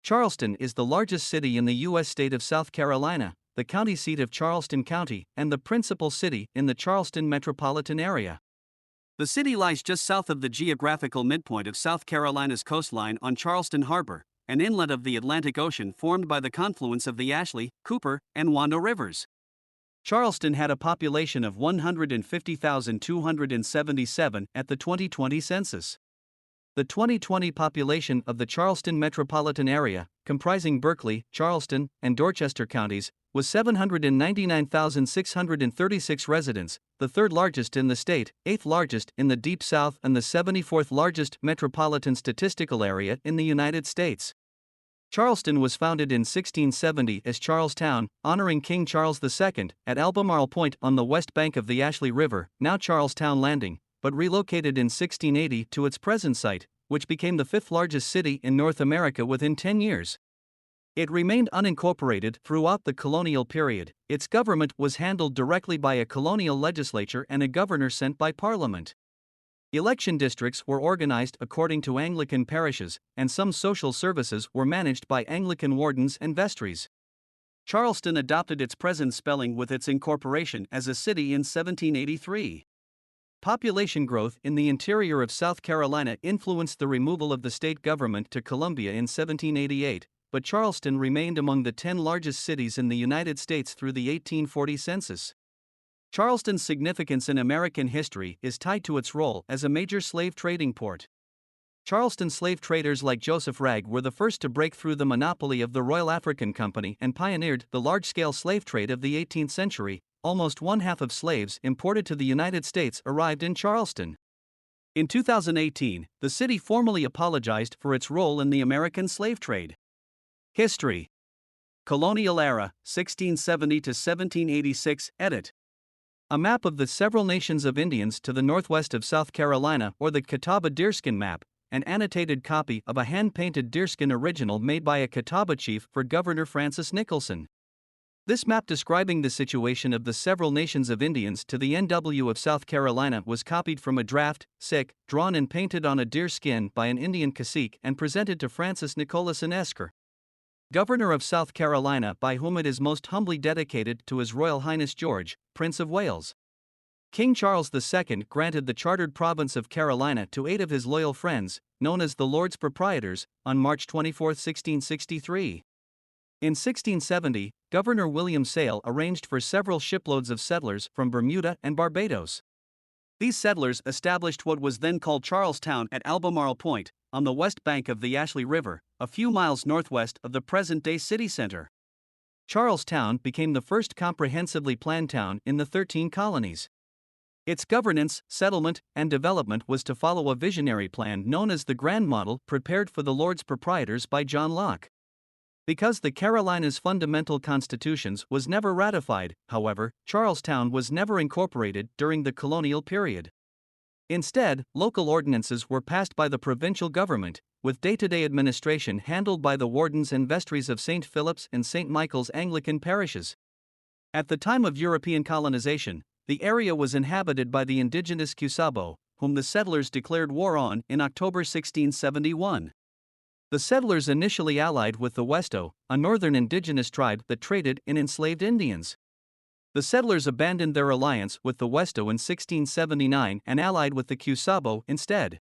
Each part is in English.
Charleston is the largest city in the U.S. state of South Carolina, the county seat of Charleston County, and the principal city in the Charleston metropolitan area. The city lies just south of the geographical midpoint of South Carolina's coastline on Charleston Harbor, an inlet of the Atlantic Ocean formed by the confluence of the Ashley, Cooper, and Wando rivers. Charleston had a population of 150,277 at the 2020 census. The 2020 population of the Charleston metropolitan area, comprising Berkeley, Charleston, and Dorchester counties, was 799,636 residents, the third largest in the state, eighth largest in the Deep South, and the 74th largest metropolitan statistical area in the United States. Charleston was founded in 1670 as Charlestown, honoring King Charles II, at Albemarle Point on the west bank of the Ashley River, now Charlestown Landing, but relocated in 1680 to its present site, which became the fifth largest city in North America within 10 years. It remained unincorporated throughout the colonial period. Its government was handled directly by a colonial legislature and a governor sent by Parliament. Election districts were organized according to Anglican parishes, and some social services were managed by Anglican wardens and vestries. Charleston adopted its present spelling with its incorporation as a city in 1783. Population growth in the interior of South Carolina influenced the removal of the state government to Columbia in 1788, but Charleston remained among the 10 largest cities in the United States through the 1840 census. Charleston's significance in American history is tied to its role as a major slave trading port. Charleston slave traders like Joseph Ragg were the first to break through the monopoly of the Royal African Company and pioneered the large-scale slave trade of the 18th century. Almost one-half of slaves imported to the United States arrived in Charleston. In 2018, the city formally apologized for its role in the American slave trade. History. Colonial era, 1670 to 1786, edit. A map of the several nations of Indians to the northwest of South Carolina, or the Catawba deerskin map, an annotated copy of a hand-painted deerskin original made by a Catawba chief for Governor Francis Nicholson. This map describing the situation of the several nations of Indians to the NW of South Carolina was copied from a draft, drawn and painted on a deer skin by an Indian cacique and presented to Francis Nicholson Esker, Governor of South Carolina, by whom it is most humbly dedicated to His Royal Highness George, Prince of Wales. King Charles II granted the chartered province of Carolina to 8 of his loyal friends, known as the Lords Proprietors, on March 24, 1663. In 1670, Governor William Sale arranged for several shiploads of settlers from Bermuda and Barbados. These settlers established what was then called Charlestown at Albemarle Point, on the west bank of the Ashley River, a few miles northwest of the present-day city center. Charlestown became the first comprehensively planned town in the 13 colonies. Its governance, settlement, and development was to follow a visionary plan known as the Grand Model, prepared for the Lords Proprietors by John Locke. Because the Carolinas' fundamental constitutions was never ratified, however, Charlestown was never incorporated during the colonial period. Instead, local ordinances were passed by the provincial government, with day-to-day administration handled by the wardens and vestries of St. Philip's and St. Michael's Anglican parishes. At the time of European colonization, the area was inhabited by the indigenous Cusabo, whom the settlers declared war on in October 1671. The settlers initially allied with the Westo, a northern indigenous tribe that traded in enslaved Indians. The settlers abandoned their alliance with the Westo in 1679 and allied with the Cusabo instead.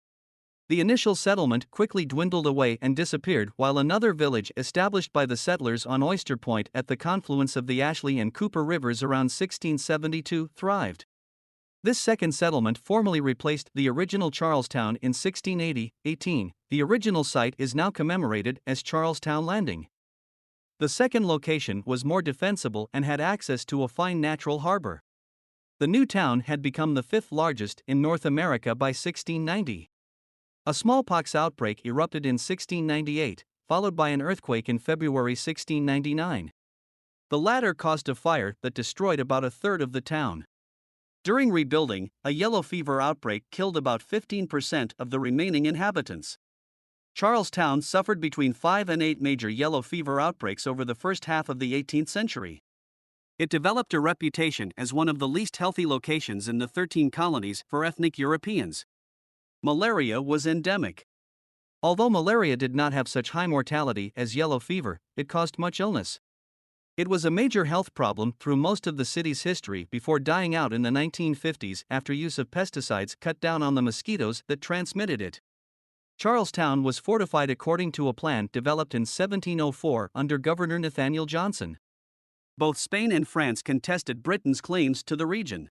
The initial settlement quickly dwindled away and disappeared, while another village established by the settlers on Oyster Point at the confluence of the Ashley and Cooper rivers around 1672 thrived. This second settlement formally replaced the original Charlestown in 1680-18. The original site is now commemorated as Charlestown Landing. The second location was more defensible and had access to a fine natural harbor. The new town had become the fifth largest in North America by 1690. A smallpox outbreak erupted in 1698, followed by an earthquake in February 1699. The latter caused a fire that destroyed about a third of the town. During rebuilding, a yellow fever outbreak killed about 15% of the remaining inhabitants. Charlestown suffered between 5 and 8 major yellow fever outbreaks over the first half of the 18th century. It developed a reputation as one of the least healthy locations in the 13 colonies for ethnic Europeans. Malaria was endemic. Although malaria did not have such high mortality as yellow fever, it caused much illness. It was a major health problem through most of the city's history before dying out in the 1950s after use of pesticides cut down on the mosquitoes that transmitted it. Charlestown was fortified according to a plan developed in 1704 under Governor Nathaniel Johnson. Both Spain and France contested Britain's claims to the region.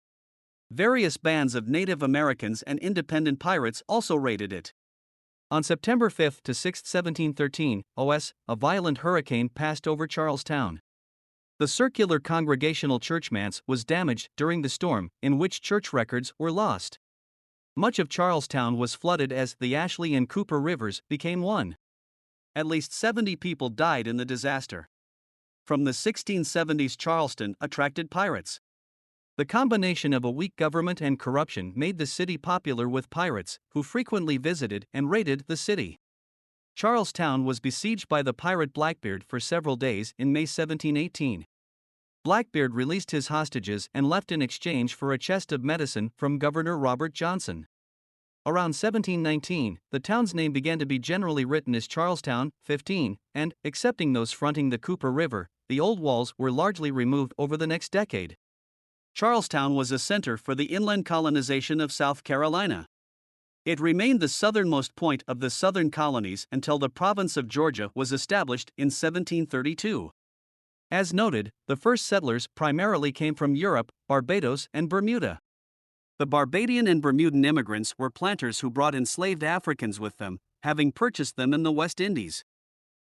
Various bands of Native Americans and independent pirates also raided it. On September 5 to 6, 1713, a violent hurricane passed over Charlestown. The circular Congregational Church manse was damaged during the storm, in which church records were lost. Much of Charlestown was flooded as the Ashley and Cooper rivers became one. At least 70 people died in the disaster. From the 1670s, Charleston attracted pirates. The combination of a weak government and corruption made the city popular with pirates, who frequently visited and raided the city. Charlestown was besieged by the pirate Blackbeard for several days in May 1718. Blackbeard released his hostages and left in exchange for a chest of medicine from Governor Robert Johnson. Around 1719, the town's name began to be generally written as Charlestown, 15, and, excepting those fronting the Cooper River, the old walls were largely removed over the next decade. Charlestown was a center for the inland colonization of South Carolina. It remained the southernmost point of the southern colonies until the province of Georgia was established in 1732. As noted, the first settlers primarily came from Europe, Barbados, and Bermuda. The Barbadian and Bermudan immigrants were planters who brought enslaved Africans with them, having purchased them in the West Indies.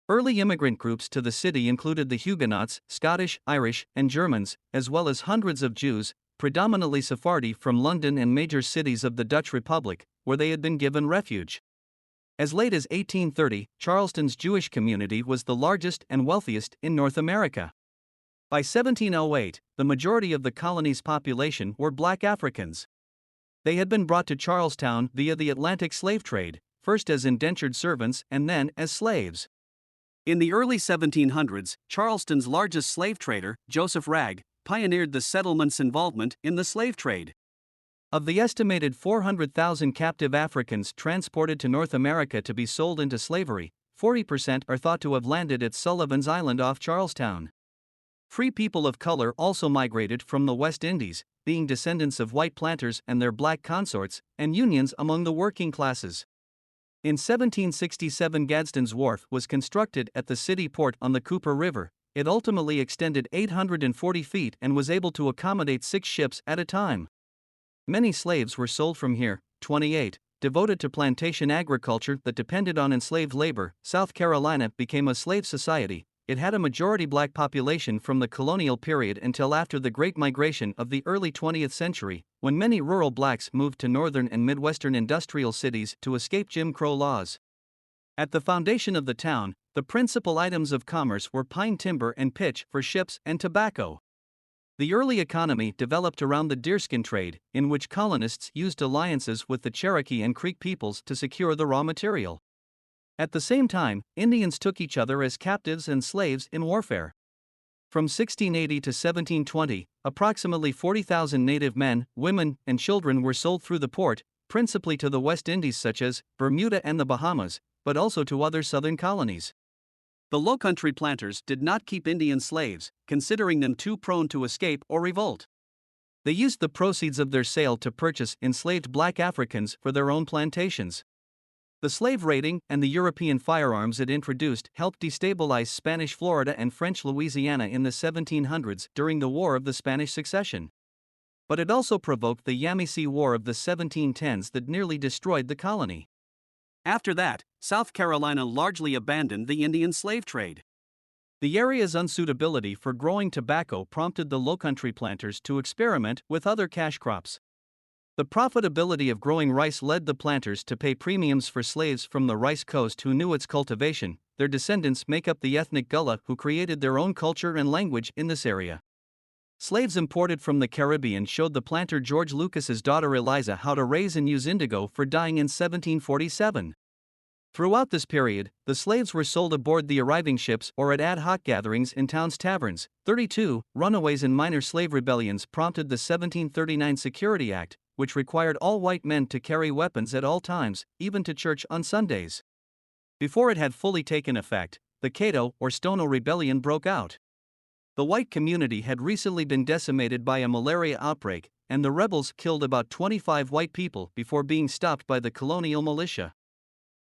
Early immigrant groups to the city included the Huguenots, Scottish, Irish, and Germans, as well as hundreds of Jews, predominantly Sephardi from London and major cities of the Dutch Republic, where they had been given refuge. As late as 1830, Charleston's Jewish community was the largest and wealthiest in North America. By 1708, the majority of the colony's population were black Africans. They had been brought to Charlestown via the Atlantic slave trade, first as indentured servants and then as slaves. In the early 1700s, Charleston's largest slave trader, Joseph Ragg, pioneered the settlement's involvement in the slave trade. Of the estimated 400,000 captive Africans transported to North America to be sold into slavery, 40% are thought to have landed at Sullivan's Island off Charlestown. Free people of color also migrated from the West Indies, being descendants of white planters and their black consorts, and unions among the working classes. In 1767, Gadsden's Wharf was constructed at the city port on the Cooper River. It ultimately extended 840 feet and was able to accommodate 6 ships at a time. Many slaves were sold from here. 28, devoted to plantation agriculture that depended on enslaved labor. South Carolina became a slave society. It had a majority black population from the colonial period until after the Great Migration of the early 20th century, when many rural blacks moved to northern and midwestern industrial cities to escape Jim Crow laws. At the foundation of the town, the principal items of commerce were pine timber and pitch for ships and tobacco. The early economy developed around the deerskin trade, in which colonists used alliances with the Cherokee and Creek peoples to secure the raw material. At the same time, Indians took each other as captives and slaves in warfare. From 1680 to 1720, approximately 40,000 native men, women, and children were sold through the port, principally to the West Indies such as Bermuda and the Bahamas, but also to other southern colonies. The lowcountry planters did not keep Indian slaves, considering them too prone to escape or revolt. They used the proceeds of their sale to purchase enslaved black Africans for their own plantations. The slave raiding and the European firearms it introduced helped destabilize Spanish Florida and French Louisiana in the 1700s during the War of the Spanish Succession. But it also provoked the Yamasee War of the 1710s that nearly destroyed the colony. After that, South Carolina largely abandoned the Indian slave trade. The area's unsuitability for growing tobacco prompted the lowcountry planters to experiment with other cash crops. The profitability of growing rice led the planters to pay premiums for slaves from the rice coast who knew its cultivation. Their descendants make up the ethnic Gullah who created their own culture and language in this area. Slaves imported from the Caribbean showed the planter George Lucas's daughter Eliza how to raise and use indigo for dyeing in 1747. Throughout this period, the slaves were sold aboard the arriving ships or at ad hoc gatherings in towns' taverns. 32. Runaways and minor slave rebellions prompted the 1739 Security Act, which required all white men to carry weapons at all times, even to church on Sundays. Before it had fully taken effect, the Cato or Stono Rebellion broke out. The white community had recently been decimated by a malaria outbreak, and the rebels killed about 25 white people before being stopped by the colonial militia.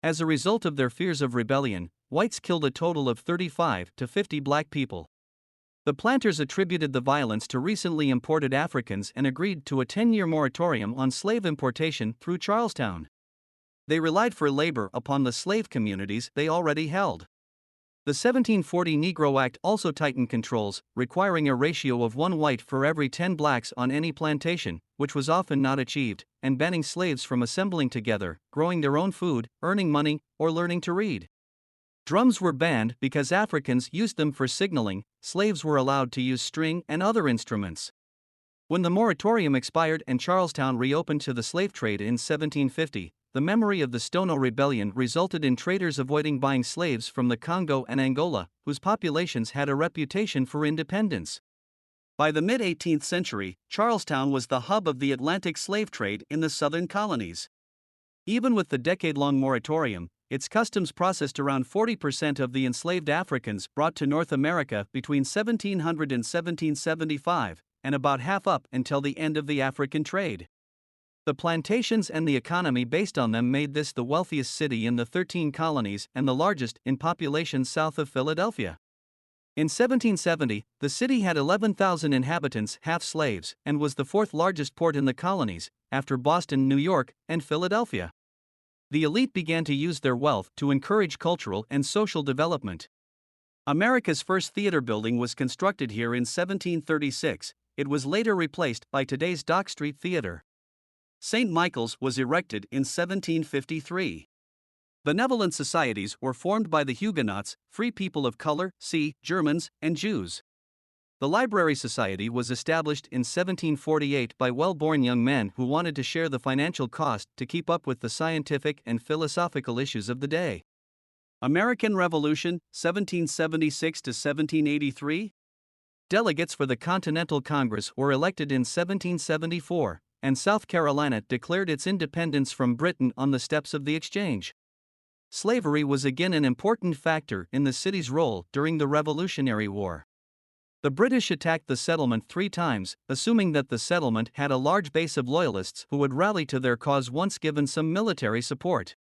As a result of their fears of rebellion, whites killed a total of 35 to 50 black people. The planters attributed the violence to recently imported Africans and agreed to a 10-year moratorium on slave importation through Charlestown. They relied for labor upon the slave communities they already held. The 1740 Negro Act also tightened controls, requiring a ratio of 1 white for every 10 blacks on any plantation, which was often not achieved, and banning slaves from assembling together, growing their own food, earning money, or learning to read. Drums were banned because Africans used them for signaling. Slaves were allowed to use string and other instruments. When the moratorium expired and Charlestown reopened to the slave trade in 1750, the memory of the Stono Rebellion resulted in traders avoiding buying slaves from the Congo and Angola, whose populations had a reputation for independence. By the mid-18th century, Charlestown was the hub of the Atlantic slave trade in the southern colonies. Even with the decade-long moratorium, its customs processed around 40% of the enslaved Africans brought to North America between 1700 and 1775, and about half up until the end of the African trade. The plantations and the economy based on them made this the wealthiest city in the 13 colonies and the largest in population south of Philadelphia. In 1770, the city had 11,000 inhabitants, half slaves, and was the 4th largest port in the colonies, after Boston, New York, and Philadelphia. The elite began to use their wealth to encourage cultural and social development. America's first theater building was constructed here in 1736. It was later replaced by today's Dock Street Theater. St. Michael's was erected in 1753. Benevolent societies were formed by the Huguenots, free people of color, Germans, and Jews. The Library Society was established in 1748 by well-born young men who wanted to share the financial cost to keep up with the scientific and philosophical issues of the day. American Revolution, 1776 to 1783. Delegates for the Continental Congress were elected in 1774. And South Carolina declared its independence from Britain on the steps of the exchange. Slavery was again an important factor in the city's role during the Revolutionary War. The British attacked the settlement 3 times, assuming that the settlement had a large base of loyalists who would rally to their cause once given some military support.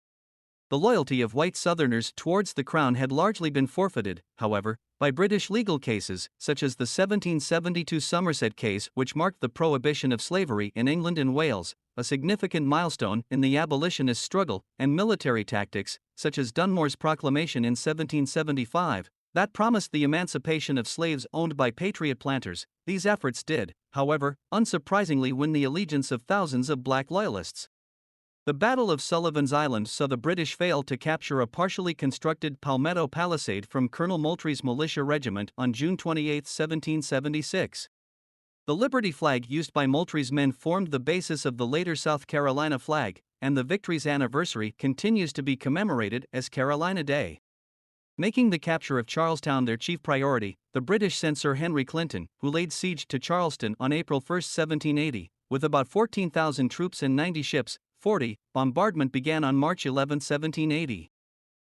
The loyalty of white Southerners towards the Crown had largely been forfeited, however, by British legal cases, such as the 1772 Somerset case, which marked the prohibition of slavery in England and Wales, a significant milestone in the abolitionist struggle, and military tactics, such as Dunmore's proclamation in 1775, that promised the emancipation of slaves owned by patriot planters. These efforts did, however, unsurprisingly win the allegiance of thousands of black loyalists. The Battle of Sullivan's Island saw the British fail to capture a partially constructed Palmetto Palisade from Colonel Moultrie's militia regiment on June 28, 1776. The Liberty flag used by Moultrie's men formed the basis of the later South Carolina flag, and the victory's anniversary continues to be commemorated as Carolina Day. Making the capture of Charlestown their chief priority, the British sent Sir Henry Clinton, who laid siege to Charleston on April 1, 1780, with about 14,000 troops and 90 ships. Bombardment began on March 11, 1780.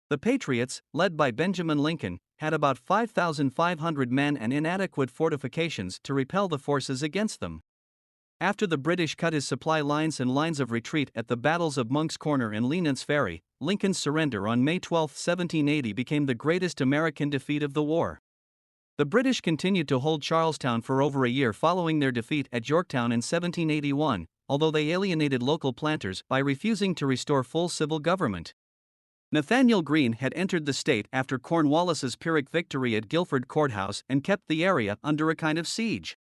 The Patriots, led by Benjamin Lincoln, had about 5,500 men and inadequate fortifications to repel the forces against them. After the British cut his supply lines and lines of retreat at the battles of Monk's Corner and Leenan's Ferry, Lincoln's surrender on May 12, 1780 became the greatest American defeat of the war. The British continued to hold Charlestown for over a year following their defeat at Yorktown in 1781, although they alienated local planters by refusing to restore full civil government. Nathanael Greene had entered the state after Cornwallis's Pyrrhic victory at Guilford Courthouse and kept the area under a kind of siege.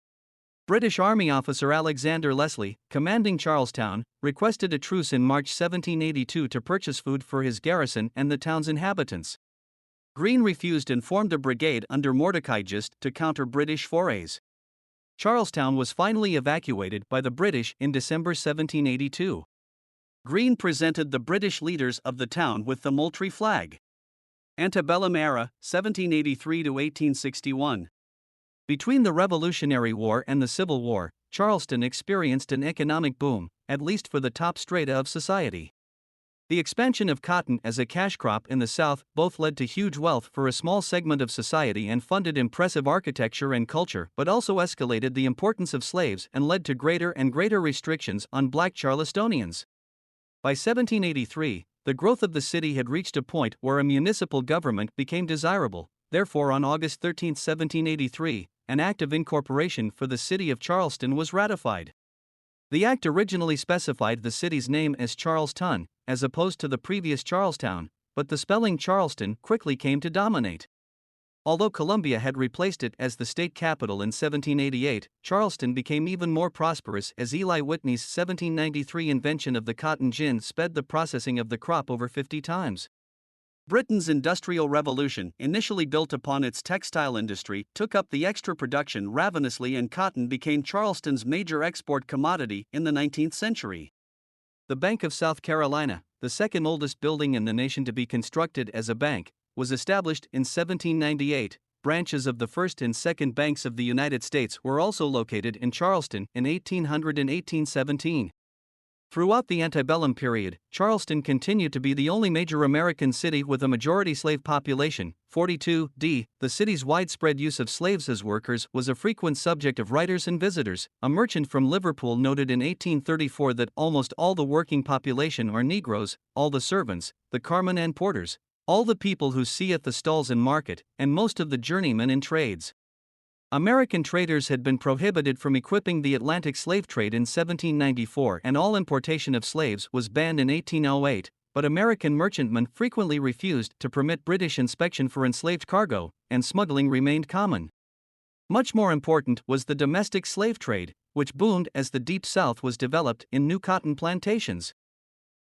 British Army officer Alexander Leslie, commanding Charlestown, requested a truce in March 1782 to purchase food for his garrison and the town's inhabitants. Greene refused and formed a brigade under Mordecai Gist to counter British forays. Charlestown was finally evacuated by the British in December 1782. Greene presented the British leaders of the town with the Moultrie flag. Antebellum era, 1783 to 1861. Between the Revolutionary War and the Civil War, Charleston experienced an economic boom, at least for the top strata of society. The expansion of cotton as a cash crop in the South both led to huge wealth for a small segment of society and funded impressive architecture and culture, but also escalated the importance of slaves and led to greater and greater restrictions on black Charlestonians. By 1783, the growth of the city had reached a point where a municipal government became desirable. Therefore, on August 13, 1783, an act of incorporation for the city of Charleston was ratified. The act originally specified the city's name as Charleston, as opposed to the previous Charlestown, but the spelling Charleston quickly came to dominate. Although Columbia had replaced it as the state capital in 1788, Charleston became even more prosperous as Eli Whitney's 1793 invention of the cotton gin sped the processing of the crop over 50 times. Britain's Industrial Revolution, initially built upon its textile industry, took up the extra production ravenously, and cotton became Charleston's major export commodity in the 19th century. The Bank of South Carolina, the second oldest building in the nation to be constructed as a bank, was established in 1798. Branches of the First and Second Banks of the United States were also located in Charleston in 1800 and 1817. Throughout the antebellum period, Charleston continued to be the only major American city with a majority slave population. 42d. The city's widespread use of slaves as workers was a frequent subject of writers and visitors. A merchant from Liverpool noted in 1834 that almost all the working population are Negroes, all the servants, the carmen and porters, all the people who see at the stalls and market, and most of the journeymen in trades. American traders had been prohibited from equipping the Atlantic slave trade in 1794, and all importation of slaves was banned in 1808, but American merchantmen frequently refused to permit British inspection for enslaved cargo, and smuggling remained common. Much more important was the domestic slave trade, which boomed as the Deep South was developed in new cotton plantations.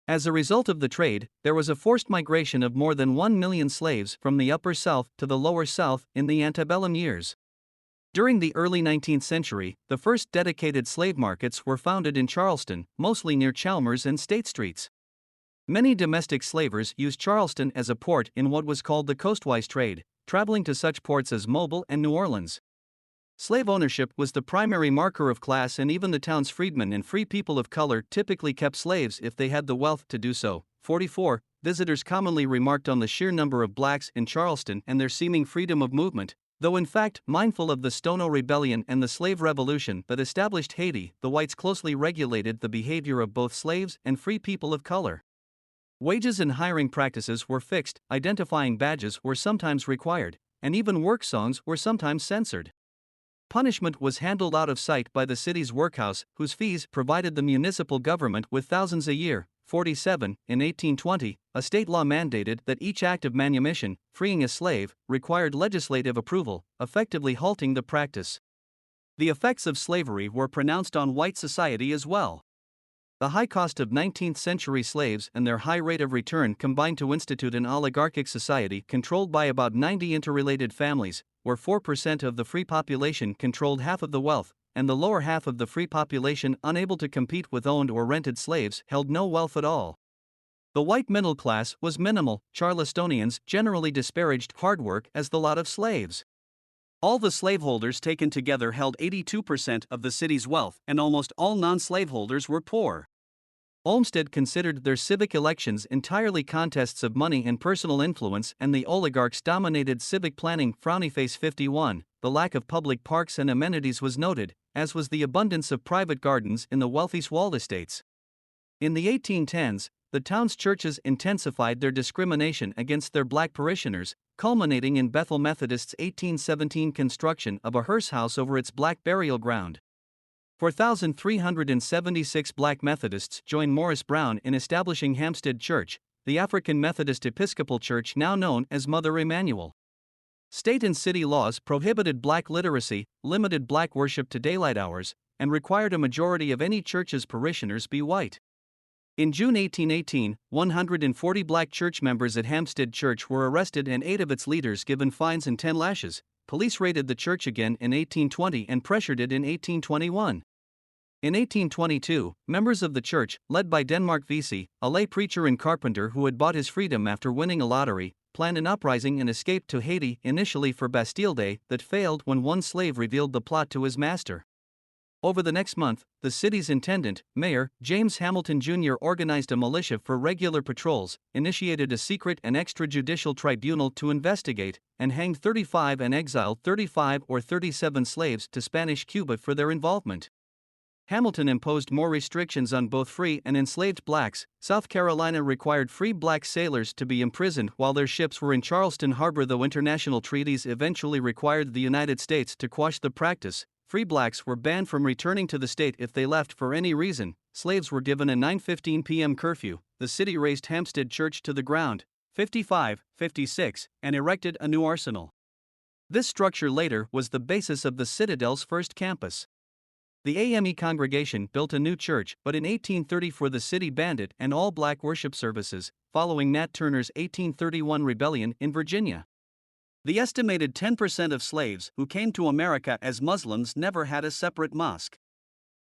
As a result of the trade, there was a forced migration of more than 1 million slaves from the Upper South to the Lower South in the antebellum years. During the early 19th century, the first dedicated slave markets were founded in Charleston, mostly near Chalmers and State Streets. Many domestic slavers used Charleston as a port in what was called the coastwise trade, traveling to such ports as Mobile and New Orleans. Slave ownership was the primary marker of class, and even the town's freedmen and free people of color typically kept slaves if they had the wealth to do so. 44. Visitors commonly remarked on the sheer number of blacks in Charleston and their seeming freedom of movement, though in fact mindful of the Stono Rebellion and the slave revolution that established Haiti. The whites closely regulated the behavior of both slaves and free people of color. Wages and hiring practices were fixed, identifying badges were sometimes required, and even work songs were sometimes censored. Punishment was handled out of sight by the city's workhouse, whose fees provided the municipal government with thousands a year. 47. In 1820, a state law mandated that each act of manumission, freeing a slave, required legislative approval, effectively halting the practice. The effects of slavery were pronounced on white society as well. The high cost of 19th-century slaves and their high rate of return combined to institute an oligarchic society controlled by about 90 interrelated families, where 4% of the free population controlled half of the wealth, and the lower half of the free population, unable to compete with owned or rented slaves, held no wealth at all. The white middle class was minimal. Charlestonians generally disparaged hard work as the lot of slaves. All the slaveholders taken together held 82% of the city's wealth, and almost all non-slaveholders were poor. Olmsted considered their civic elections entirely contests of money and personal influence, and the oligarchs dominated civic planning. Frownyface 51. The lack of public parks and amenities was noted, as was the abundance of private gardens in the wealthy's walled estates. In the 1810s, the town's churches intensified their discrimination against their black parishioners, culminating in Bethel Methodist's 1817 construction of a hearse house over its black burial ground. 4,376 black Methodists joined Morris Brown in establishing Hampstead Church, the African Methodist Episcopal Church now known as Mother Emanuel. State and city laws prohibited black literacy, limited black worship to daylight hours, and required a majority of any church's parishioners be white. In June 1818, 140 black church members at Hampstead Church were arrested and 8 of its leaders given fines and 10 lashes. Police raided the church again in 1820 and pressured it in 1821. In 1822, members of the church, led by Denmark Vesey, a lay preacher and carpenter who had bought his freedom after winning a lottery, planned an uprising and escaped to Haiti, initially for Bastille Day, that failed when one slave revealed the plot to his master. Over the next month, the city's intendant, Mayor James Hamilton Jr. organized a militia for regular patrols, initiated a secret and extrajudicial tribunal to investigate, and hanged 35 and exiled 35 or 37 slaves to Spanish Cuba for their involvement. Hamilton imposed more restrictions on both free and enslaved blacks. South Carolina required free black sailors to be imprisoned while their ships were in Charleston Harbor, though international treaties eventually required the United States to quash the practice. Free blacks were banned from returning to the state if they left for any reason. Slaves were given a 9:15 p.m. curfew. The city razed Hampstead Church to the ground, 56, and erected a new arsenal. This structure later was the basis of the Citadel's first campus. The AME congregation built a new church, but in 1834 the city banned it and all black worship services, following Nat Turner's 1831 rebellion in Virginia. The estimated 10% of slaves who came to America as Muslims never had a separate mosque.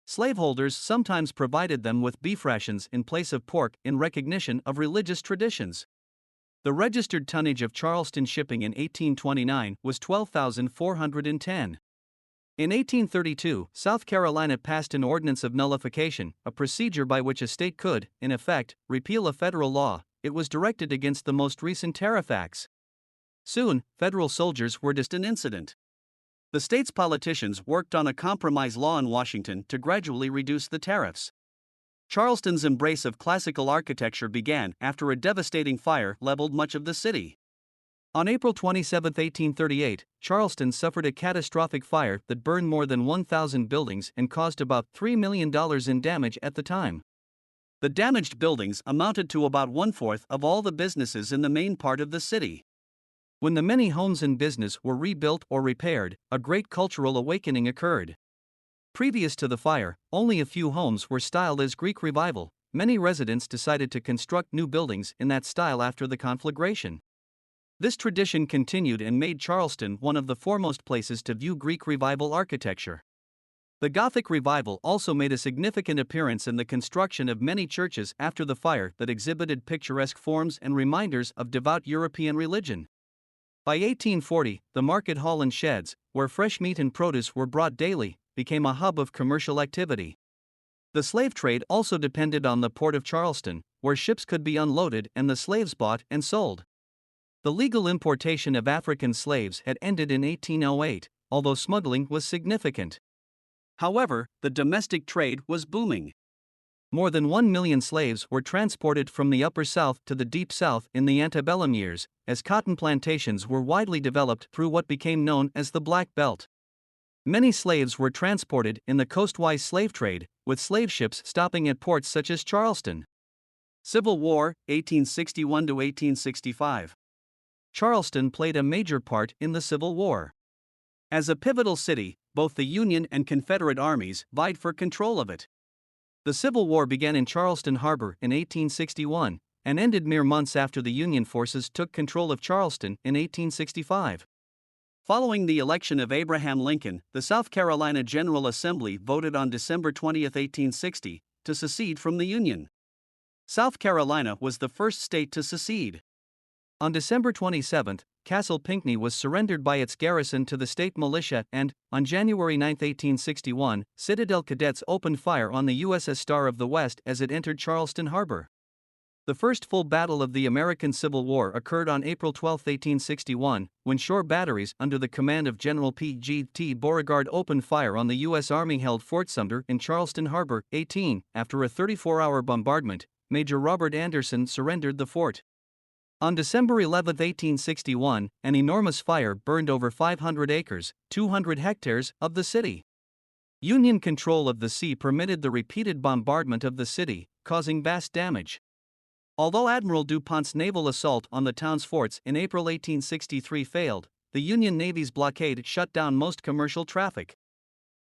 Slaveholders sometimes provided them with beef rations in place of pork in recognition of religious traditions. The registered tonnage of Charleston shipping in 1829 was 12,410. In 1832, South Carolina passed an ordinance of nullification, a procedure by which a state could, in effect, repeal a federal law. It was directed against the most recent tariff acts. Soon, federal soldiers were just an incident. The state's politicians worked on a compromise law in Washington to gradually reduce the tariffs. Charleston's embrace of classical architecture began after a devastating fire leveled much of the city. On April 27, 1838, Charleston suffered a catastrophic fire that burned more than 1,000 buildings and caused about $3 million in damage at the time. The damaged buildings amounted to about one-fourth of all the businesses in the main part of the city. When the many homes and business were rebuilt or repaired, a great cultural awakening occurred. Previous to the fire, only a few homes were styled as Greek Revival. Many residents decided to construct new buildings in that style after the conflagration. This tradition continued and made Charleston one of the foremost places to view Greek Revival architecture. The Gothic Revival also made a significant appearance in the construction of many churches after the fire that exhibited picturesque forms and reminders of devout European religion. By 1840, the market hall and sheds, where fresh meat and produce were brought daily, became a hub of commercial activity. The slave trade also depended on the port of Charleston, where ships could be unloaded and the slaves bought and sold. The legal importation of African slaves had ended in 1808, although smuggling was significant. However, the domestic trade was booming. More than 1 million slaves were transported from the Upper South to the Deep South in the antebellum years, as cotton plantations were widely developed through what became known as the Black Belt. Many slaves were transported in the coastwise slave trade, with slave ships stopping at ports such as Charleston. Civil War, 1861 to 1865. Charleston played a major part in the Civil War. As a pivotal city, both the Union and Confederate armies vied for control of it. The Civil War began in Charleston Harbor in 1861 and ended mere months after the Union forces took control of Charleston in 1865. Following the election of Abraham Lincoln, the South Carolina General Assembly voted on December 20, 1860, to secede from the Union. South Carolina was the first state to secede. On December 27, Castle Pinckney was surrendered by its garrison to the state militia and, on January 9, 1861, Citadel cadets opened fire on the USS Star of the West as it entered Charleston Harbor. The first full battle of the American Civil War occurred on April 12, 1861, when shore batteries under the command of General P.G.T. Beauregard opened fire on the U.S. Army held Fort Sumter in Charleston Harbor. After a 34-hour bombardment, Major Robert Anderson surrendered the fort. On December 11, 1861, an enormous fire burned over 500 acres, 200 hectares, of the city. Union control of the sea permitted the repeated bombardment of the city, causing vast damage. Although Admiral DuPont's naval assault on the town's forts in April 1863 failed, the Union Navy's blockade shut down most commercial traffic.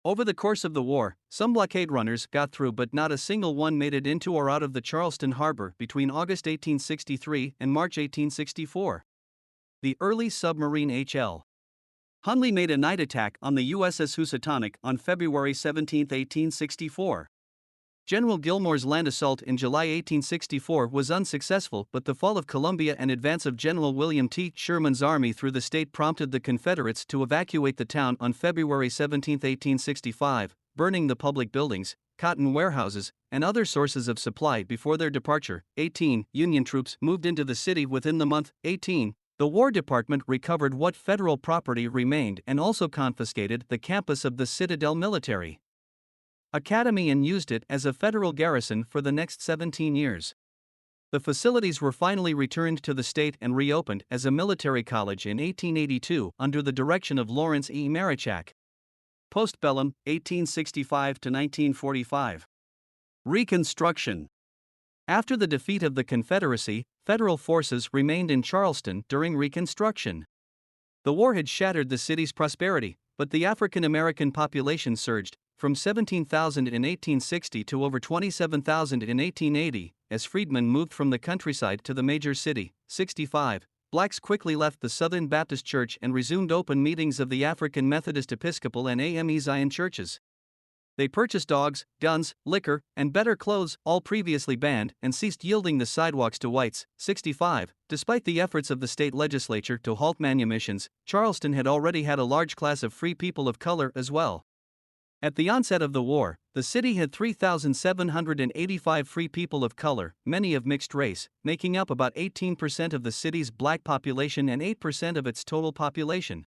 Over the course of the war, some blockade runners got through, but not a single one made it into or out of the Charleston Harbor between August 1863 and March 1864. The early submarine H.L. Hunley made a night attack on the USS Housatonic on February 17, 1864. General Gillmore's land assault in July 1864 was unsuccessful, but the fall of Columbia and advance of General William T. Sherman's army through the state prompted the Confederates to evacuate the town on February 17, 1865. burning the public buildings, cotton warehouses, and other sources of supply before their departure. 18. Union troops moved into the city within the month. 18. The War Department recovered what federal property remained and also confiscated the campus of the Citadel Military Academy and used it as a federal garrison for the next 17 years. The facilities were finally returned to the state and reopened as a military college in 1882 under the direction of Lawrence E. Marichak. Postbellum, 1865 to 1945. Reconstruction. After the defeat of the Confederacy, federal forces remained in Charleston during Reconstruction. The war had shattered the city's prosperity, but the African American population surged, from 17,000 in 1860 to over 27,000 in 1880, as freedmen moved from the countryside to the major city. 65. Blacks quickly left the Southern Baptist Church and resumed open meetings of the African Methodist Episcopal and AME Zion churches. They purchased dogs, guns, liquor, and better clothes, all previously banned, and ceased yielding the sidewalks to whites. 65. Despite the efforts of the state legislature to halt manumissions, Charleston had already had a large class of free people of color as well. At the onset of the war, the city had 3,785 free people of color, many of mixed race, making up about 18% of the city's black population and 8% of its total population.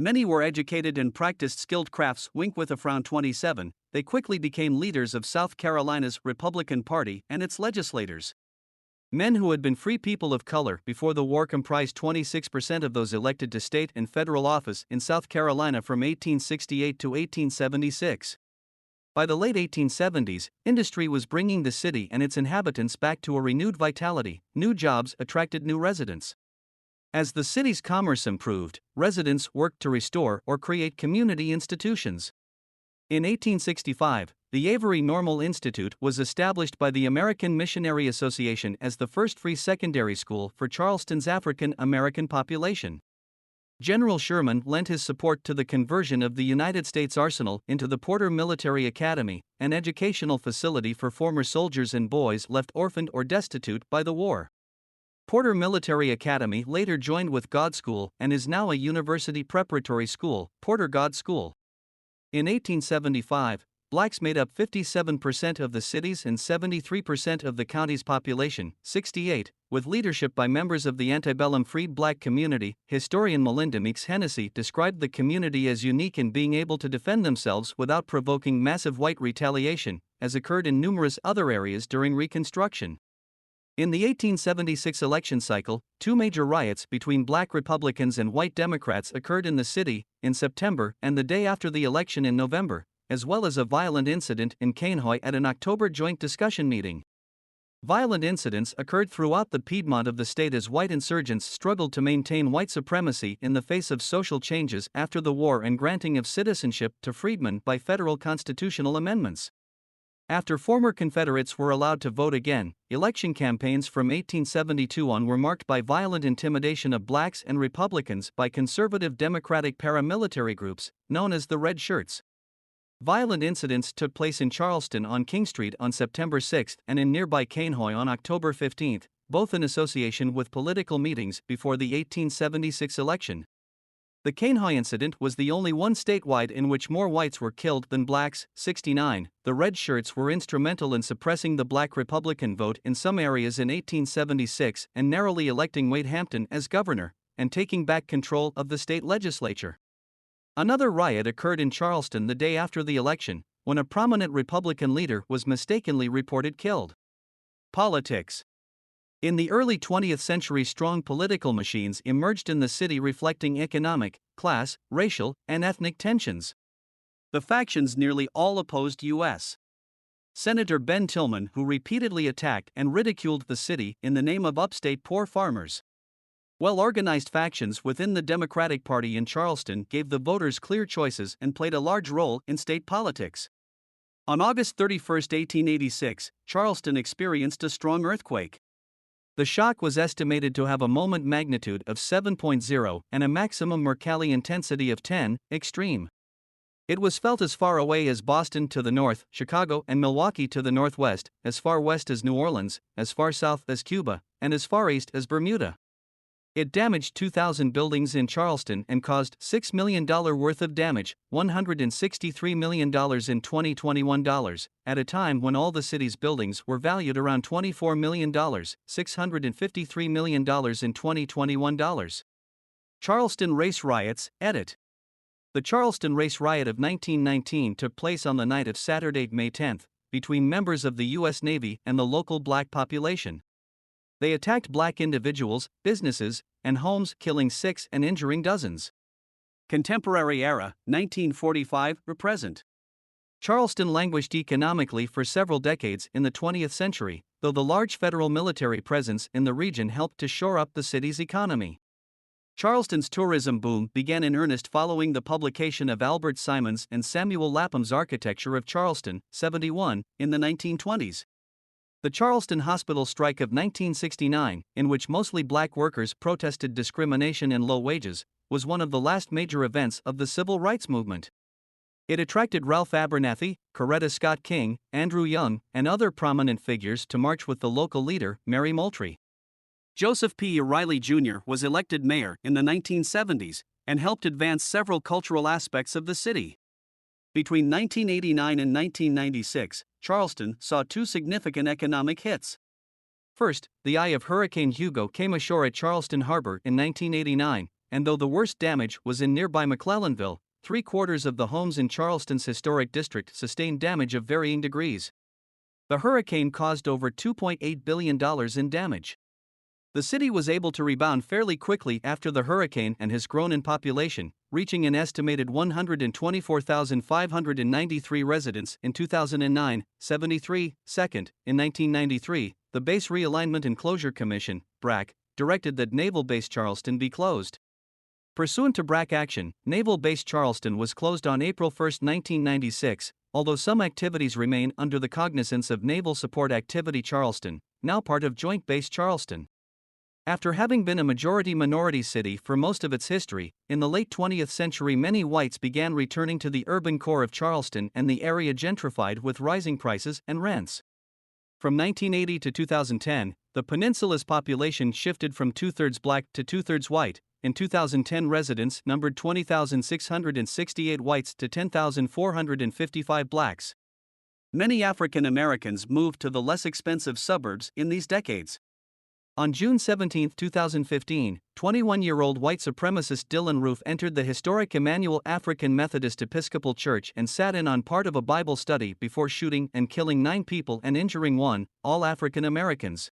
Many were educated and practiced skilled crafts. Wink with a frown. 27. They quickly became leaders of South Carolina's Republican Party and its legislators. Men who had been free people of color before the war comprised 26% of those elected to state and federal office in South Carolina from 1868 to 1876. By the late 1870s, industry was bringing the city and its inhabitants back to a renewed vitality. New jobs attracted new residents. As the city's commerce improved, residents worked to restore or create community institutions. In 1865, the Avery Normal Institute was established by the American Missionary Association as the first free secondary school for Charleston's African American population. General Sherman lent his support to the conversion of the United States Arsenal into the Porter Military Academy, an educational facility for former soldiers and boys left orphaned or destitute by the war. Porter Military Academy later joined with God School and is now a university preparatory school, Porter God School. In 1875, blacks made up 57% of the city's and 73% of the county's population. 68. With leadership by members of the antebellum freed black community, historian Melinda Meeks Hennessy described the community as unique in being able to defend themselves without provoking massive white retaliation, as occurred in numerous other areas during Reconstruction. In the 1876 election cycle, two major riots between black Republicans and white Democrats occurred in the city, in September and the day after the election in November, as well as a violent incident in Cainhoy at an October joint discussion meeting. Violent incidents occurred throughout the Piedmont of the state as white insurgents struggled to maintain white supremacy in the face of social changes after the war and granting of citizenship to freedmen by federal constitutional amendments. After former Confederates were allowed to vote again, election campaigns from 1872 on were marked by violent intimidation of blacks and Republicans by conservative Democratic paramilitary groups, known as the Red Shirts. Violent incidents took place in Charleston on King Street on September 6 and in nearby Cainhoy on October 15, both in association with political meetings before the 1876 election. The Cainhoy incident was the only one statewide in which more whites were killed than blacks. 69. The Red Shirts were instrumental in suppressing the black Republican vote in some areas in 1876 and narrowly electing Wade Hampton as governor and taking back control of the state legislature. Another riot occurred in Charleston the day after the election, when a prominent Republican leader was mistakenly reported killed. Politics. In the early 20th century, strong political machines emerged in the city reflecting economic, class, racial, and ethnic tensions. The factions nearly all opposed U.S. Senator Ben Tillman, who repeatedly attacked and ridiculed the city in the name of upstate poor farmers. Well-organized factions within the Democratic Party in Charleston gave the voters clear choices and played a large role in state politics. On August 31, 1886, Charleston experienced a strong earthquake. The shock was estimated to have a moment magnitude of 7.0 and a maximum Mercalli intensity of 10, extreme. It was felt as far away as Boston to the north, Chicago and Milwaukee to the northwest, as far west as New Orleans, as far south as Cuba, and as far east as Bermuda. It damaged 2,000 buildings in Charleston and caused $6 million worth of damage, $163 million in 2021 dollars, at a time when all the city's buildings were valued around $24 million, $653 million in 2021 dollars. Charleston race riots, edit. The Charleston race riot of 1919 took place on the night of Saturday, May 10, between members of the U.S. Navy and the local black population. They attacked black individuals, businesses, and homes, killing 6 and injuring dozens. Contemporary era, 1945, present. Charleston languished economically for several decades in the 20th century, though the large federal military presence in the region helped to shore up the city's economy. Charleston's tourism boom began in earnest following the publication of Albert Simon's and Samuel Lapham's Architecture of Charleston, 71, in the 1920s. The Charleston hospital strike of 1969, in which mostly black workers protested discrimination and low wages, was one of the last major events of the civil rights movement. It attracted Ralph Abernathy, Coretta Scott King, Andrew Young, and other prominent figures to march with the local leader, Mary Moultrie. Joseph P. O'Reilly Jr. was elected mayor in the 1970s and helped advance several cultural aspects of the city. Between 1989 and 1996, Charleston saw 2 significant economic hits. First, the eye of Hurricane Hugo came ashore at Charleston Harbor in 1989, and though the worst damage was in nearby McClellanville, 3/4 of the homes in Charleston's historic district sustained damage of varying degrees. The hurricane caused over $2.8 billion in damage. The city was able to rebound fairly quickly after the hurricane and has grown in population, reaching an estimated 124,593 residents in 2009, 73. Second, in 1993, the Base Realignment and Closure Commission, BRAC, directed that Naval Base Charleston be closed. Pursuant to BRAC action, Naval Base Charleston was closed on April 1, 1996, although some activities remain under the cognizance of Naval Support Activity Charleston, now part of Joint Base Charleston. After having been a majority-minority city for most of its history, in the late 20th century many whites began returning to the urban core of Charleston and the area gentrified with rising prices and rents. From 1980 to 2010, the peninsula's population shifted from 2/3 black to 2/3 white. In 2010, residents numbered 20,668 whites to 10,455 blacks. Many African Americans moved to the less expensive suburbs in these decades. On June 17, 2015, 21-year-old white supremacist Dylan Roof entered the historic Emmanuel African Methodist Episcopal Church and sat in on part of a Bible study before shooting and killing 9 people and injuring 1, all African Americans.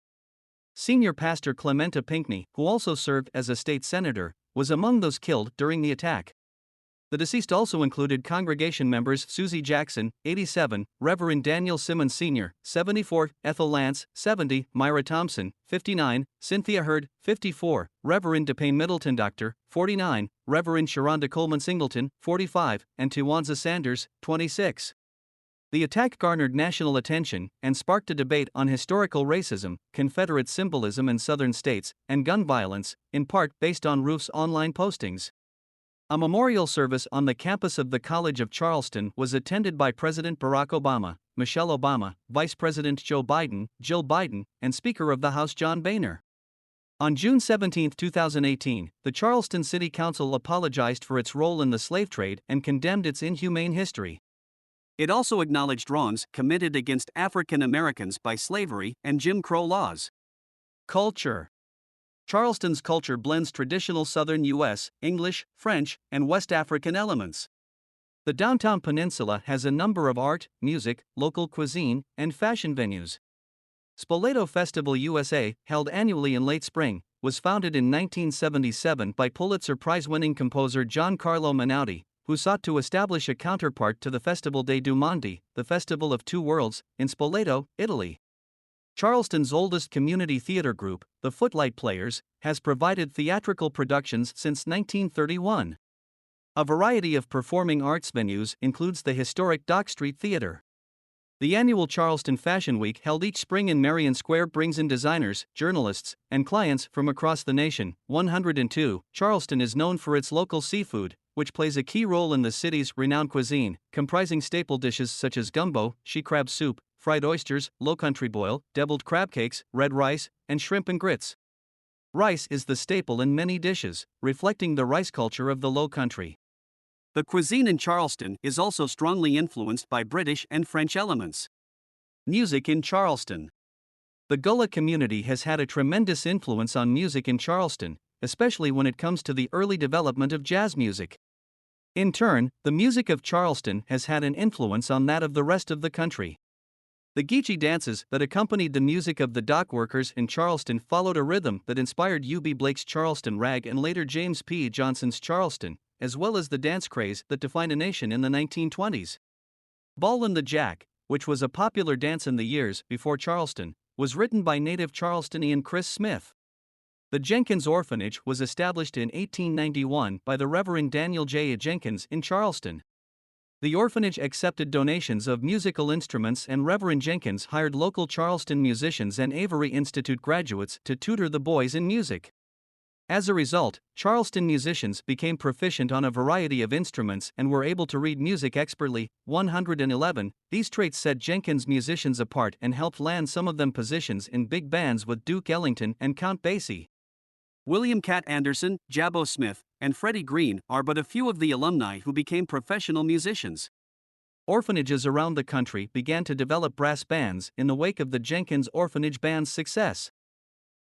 Senior pastor Clementa Pinckney, who also served as a state senator, was among those killed during the attack. The deceased also included congregation members Susie Jackson, 87, Reverend Daniel Simmons Sr., 74, Ethel Lance, 70, Myra Thompson, 59, Cynthia Hurd, 54, Reverend DePayne Middleton Dr., 49, Reverend Sharonda Coleman Singleton, 45, and Tiwanza Sanders, 26. The attack garnered national attention and sparked a debate on historical racism, Confederate symbolism in southern states, and gun violence, in part based on Roof's online postings. A memorial service on the campus of the College of Charleston was attended by President Barack Obama, Michelle Obama, Vice President Joe Biden, Jill Biden, and Speaker of the House John Boehner. On June 17, 2018, the Charleston City Council apologized for its role in the slave trade and condemned its inhumane history. It also acknowledged wrongs committed against African Americans by slavery and Jim Crow laws. Culture. Charleston's culture blends traditional Southern U.S., English, French, and West African elements. The downtown peninsula has a number of art, music, local cuisine, and fashion venues. Spoleto Festival USA, held annually in late spring, was founded in 1977 by Pulitzer Prize-winning composer Giancarlo Menotti, who sought to establish a counterpart to the Festival dei Due Mondi, the Festival of Two Worlds, in Spoleto, Italy. Charleston's oldest community theater group, the Footlight Players, has provided theatrical productions since 1931. A variety of performing arts venues includes the historic Dock Street Theater. The annual Charleston Fashion Week, held each spring in Marion Square, brings in designers, journalists, and clients from across the nation. 102. Charleston is known for its local seafood, which plays a key role in the city's renowned cuisine, comprising staple dishes such as gumbo, she crab soup, fried oysters, lowcountry boil, deviled crab cakes, red rice, and shrimp and grits. Rice is the staple in many dishes, reflecting the rice culture of the Low Country. The cuisine in Charleston is also strongly influenced by British and French elements. Music in Charleston. The Gullah community has had a tremendous influence on music in Charleston, especially when it comes to the early development of jazz music. In turn, the music of Charleston has had an influence on that of the rest of the country. The Geechee dances that accompanied the music of the dock workers in Charleston followed a rhythm that inspired U.B. Blake's Charleston Rag and later James P. Johnson's Charleston, as well as the dance craze that defined a nation in the 1920s. Ballin' the Jack, which was a popular dance in the years before Charleston, was written by native Charlestonian Chris Smith. The Jenkins Orphanage was established in 1891 by the Reverend Daniel J. Jenkins in Charleston. The orphanage accepted donations of musical instruments, and Reverend Jenkins hired local Charleston musicians and Avery Institute graduates to tutor the boys in music. As a result, Charleston musicians became proficient on a variety of instruments and were able to read music expertly. 111. These traits set Jenkins' musicians apart and helped land some of them positions in big bands with Duke Ellington and Count Basie. William Cat Anderson, Jabbo Smith, and Freddie Green are but a few of the alumni who became professional musicians. Orphanages around the country began to develop brass bands in the wake of the Jenkins Orphanage Band's success.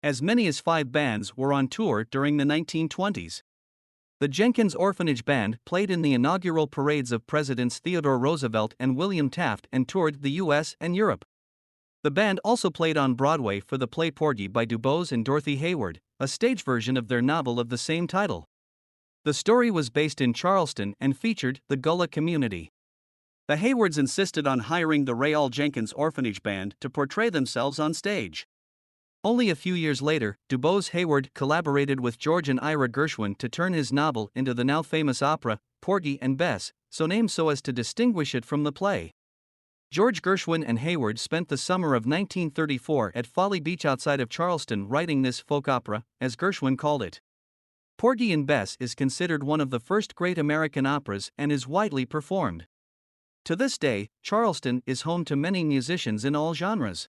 As many as 5 bands were on tour during the 1920s. The Jenkins Orphanage Band played in the inaugural parades of Presidents Theodore Roosevelt and William Taft and toured the U.S. and Europe. The band also played on Broadway for the play Porgy by DuBose and Dorothy Hayward, a stage version of their novel of the same title. The story was based in Charleston and featured the Gullah community. The Haywards insisted on hiring the Ray All Jenkins Orphanage Band to portray themselves on stage. Only a few years later, DuBose Hayward collaborated with George and Ira Gershwin to turn his novel into the now famous opera, Porgy and Bess, so named so as to distinguish it from the play. George Gershwin and Hayward spent the summer of 1934 at Folly Beach outside of Charleston writing this folk opera, as Gershwin called it. Porgy and Bess is considered one of the first great American operas and is widely performed. To this day, Charleston is home to many musicians in all genres.